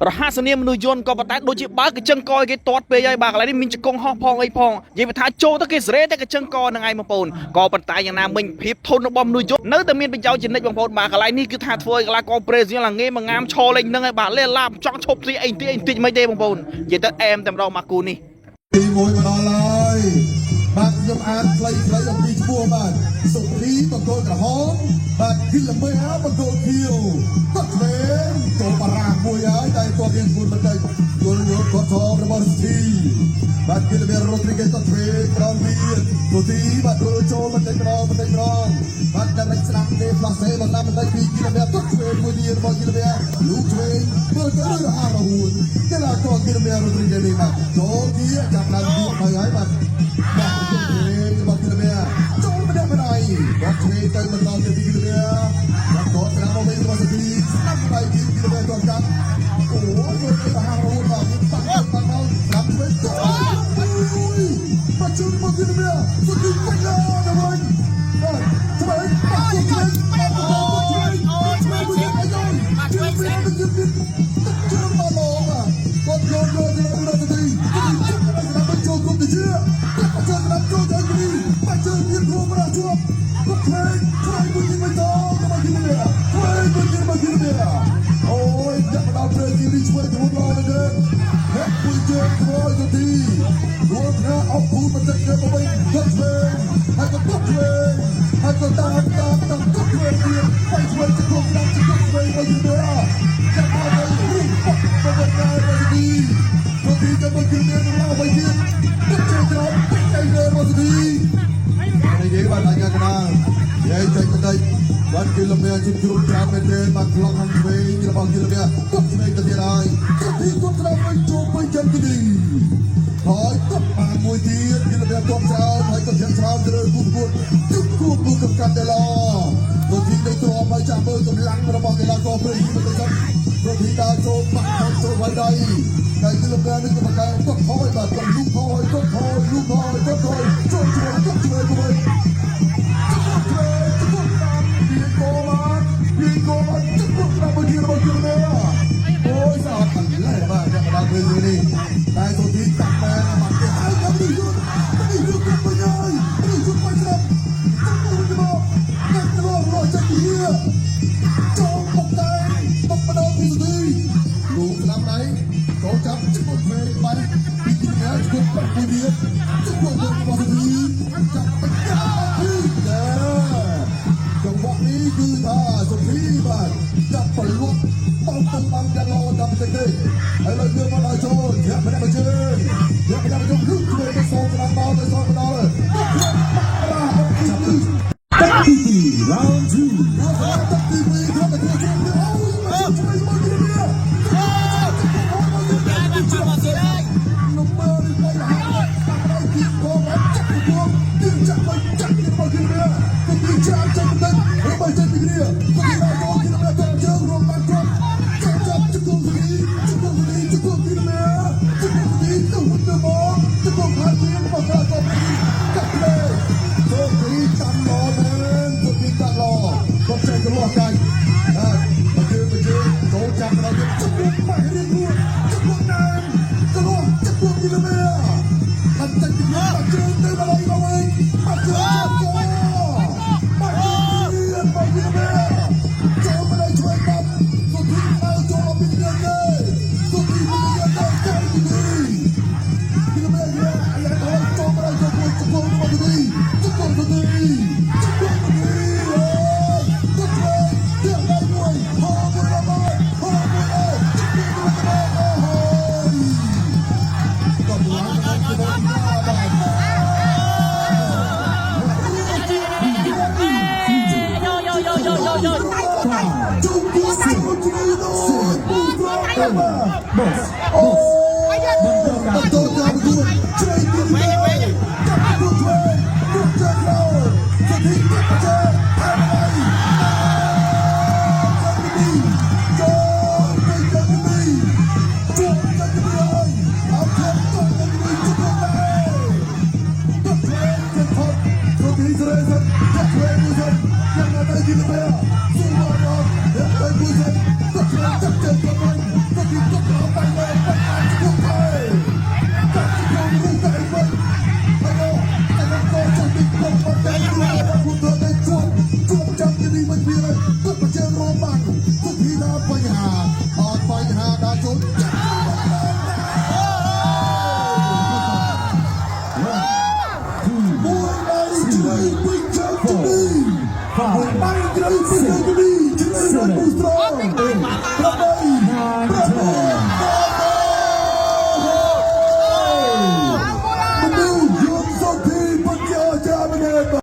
រហ័សនាមមនុស្សយន្តក៏ប៉ុន្តែដូចជាបើកញ្ចឹងកឲ្យគេទាត់ពេកហើយបាទកន្លែងនេះមានចង្គង់ហោះផងអីផងនិយាយថាចូលទៅគេសេរីតែកញ្ចឹងកហ្នឹងឯងបងប្អូនក៏ប៉ុន្តែយ៉ាងណាមិញភាពធន់របស់មនុស្សយន្តនៅតែមានប្រយោជន៍ជានិច្ចបងប្អូនបាទកន្លែងនេះគឺថាធ្វើឲ្យកីឡាករប្រេស៊ីលឡើងងាយមកងាមឈរលេងហ្នឹងហើយបាទលេឡាចង់ឈប់ទីអីតិចមិនទេបងប្អូននិយាយទៅអែមតែម្ដងមកគូនេះទី1មកដល់ហើយបាទខ្ញុំអានខ្លីៗអំពីឈ្មោះបាទសុភីបង្គោលក្រហមបាទគីឡូម៉ែត្របង្គោលខៀវគាត់ឆ្វេងចូលបារាំងមួយហើយតែគាត់រៀងខ្លួនបន្តិចយល់គាត់ថមរបស់សុភីបាទគីឡូម៉ែត្ររ៉ូទ្រីហ្គេសគាត់ឆ្វេងក្រោមទៀតសុភីបាទចូលបន្តិចម្ដងបាទដល់ស្ដាប់ទេផ្លាសេបន្តបន្តិចពីគីឡូម៉ែត្រគាត់ឆ្វេងមួយទៀតរបស់គីឡូម៉ែត្រលូឆ្វេងមើលទៅរហ័សរហួនកីឡាករគីឡូម៉ែត្ររ៉ូទ្រីហ្គេសនេះបាទចូលទៀតចាប់ឡើងទៀតហើយបាទបាទជួយរបស់គីឡូម៉ែត្រចូលម្ដងគាត់ឆ្វេងទៅបន្តទៅគីឡូម៉ែត្រគាត់ស្ដាប់មកវិញរបស់សុភីស្ដាប់ទៅគីឡូម៉ែត្រគាត់ចាប់អូយទៅរហ័សរហួនបាទបាត់ស្ដាប់ឆ្វេងចូលបាទជួយមកគីឡូម៉ែត្រសុភីវិញដល់វិញបាទឆ្វេងបាទឆ្វេងបាទឆ្វេងគាត់យកទៅរត់ទៅទីគាត់ចូលគុំទៅជាគាត់ចូលទៅទៅទីបាទចូលទៀតគូប្រជុំគាត់ឆ្វេងមួយទីមិនដល់មកគីឡូម៉ែត្រឆ្វេងមួយទីមកគីឡូម៉ែត្រអូយចាប់ដល់ព្រៃគីនេះឆ្វេងទៅដល់ទៅទេហេតុពីជើងធ្វើទៅទីគាត់ថាអបគូបន្តិចទៅវិញគាត់ឆ្វេងហើយគាត់ឆ្វេងហើយគាត់តាមគាត់ឆ្វេងទៀតហើយឆ្វេងទៅគាត់ឆ្វេងមកគីឡូម៉ែត្រចាប់ដល់ទៅបាទទៅទីទៅមកគីឡូម៉ែត្រមកវិញទៀតទឹកជើងក្រោមទៅមកទីនិយាយបាទអាញាកណានិយាយចេញទៅបាទគីឡូម៉ែត្រជិះជ្រុំច្រើនមែនទេបាទខ្លងខាងឆ្វេងរបស់គីឡូម៉ែត្រគាត់ឆ្វេងទៅទៀតហើយទីគាត់ត្រូវវិញចូលពេញចិត្តទីហើយគាត់បានមួយទៀតគីឡូម៉ែត្រគាត់ច្រើនហើយគាត់យ៉ាងច្រើនទៅលើគូប្រកួតទឹកគូកំកាត់ដេឡទៅទីទៅទ្រាំហើយចាំមើលកម្លាំងរបស់កីឡាករព្រៃទៅសិនរត់ទីដើរចូលបាក់ចូលហើយដៃតែគីឡូម៉ែត្រនេះក៏ប្រកែកគាត់ថយបាទគាត់លូកថយគាត់ថយលូកថយគាត់ថយចូលជួយគាត់ជួយទៅអូយសាប់ឡែបាទតែដល់ពេលនេះតែទៅទីតាក់តែបាត់ទៅហើយក៏មិនយល់គាត់មិនហើយមិនយល់មិនស្រាប់ទៅមករត់ចិត្តhierចូលមកតែមកបដោពីទីលោកស្ដាប់ហើយចូលចាប់ជួយព្រៃបាយពីទីណាជួយបាត់ពីទៀតជួយមកទីចាប់បកាពីចង្វាក់នេះគឺថាសុភីបាទចាប់ប្រលប់បងទៅបងយ៉ាងល្អដល់ទៅទេហើយលើយកមកដល់ចូលញាក់ម្នាក់មកជើងញាក់ម្នាក់មកជើងលុបជួយទៅសូមដល់ដល់ទៅសូមដល់តាក់ទី2 round 2តាក់ទី2គាត់ទៅជួយអូយជួយមកទីនេះលោកមើលទៅហើយតាក់ទី2មកចាប់ទៅទីចាប់មកចាប់ទៅមកទីនេះទៅទីចាប់ទៅទៅរបស់ចិត្តទីនេះទៅទីដល់ចូលទីនេះទៅជើងរួមបានគ្រប់ចាប់ជង្គង់ទីជង្គង់ទីជង្គង់ទីនេះជង្គង់ទីទៅទៅមកជង្គង់ខាងទីមកដល់ទៅកាត់លេទៅទីតាមឡមែនទៅទីតាមឡគាត់ចេញទៅរស់កាយហើយមកជើងចូលចាប់ដល់ជង្គង់បែររៀងរួចជង្គង់ណានទៅរស់ជង្គង់ទីនេះมันจะกินมาเจอเต็มอะไรมาเว้ยมาเจอจ้ามาเจอเรียนมาเรียนเจอมาได้ช่วยกันสุดที่มาโจมตีกันเลยสุดที่มันจะได้ใจดีที่เราไม่ได้อะไรเลยโจมมาได้โจมมาดีจุดโจมดีจุดโจมดีเลยจุดโจมเดี๋ยวได้ด้วยพอบุญละบายพอบุญเลยจุดโจมดีโอ้โหก็บุญละบายก็บุญละบายBos, betul tak betul?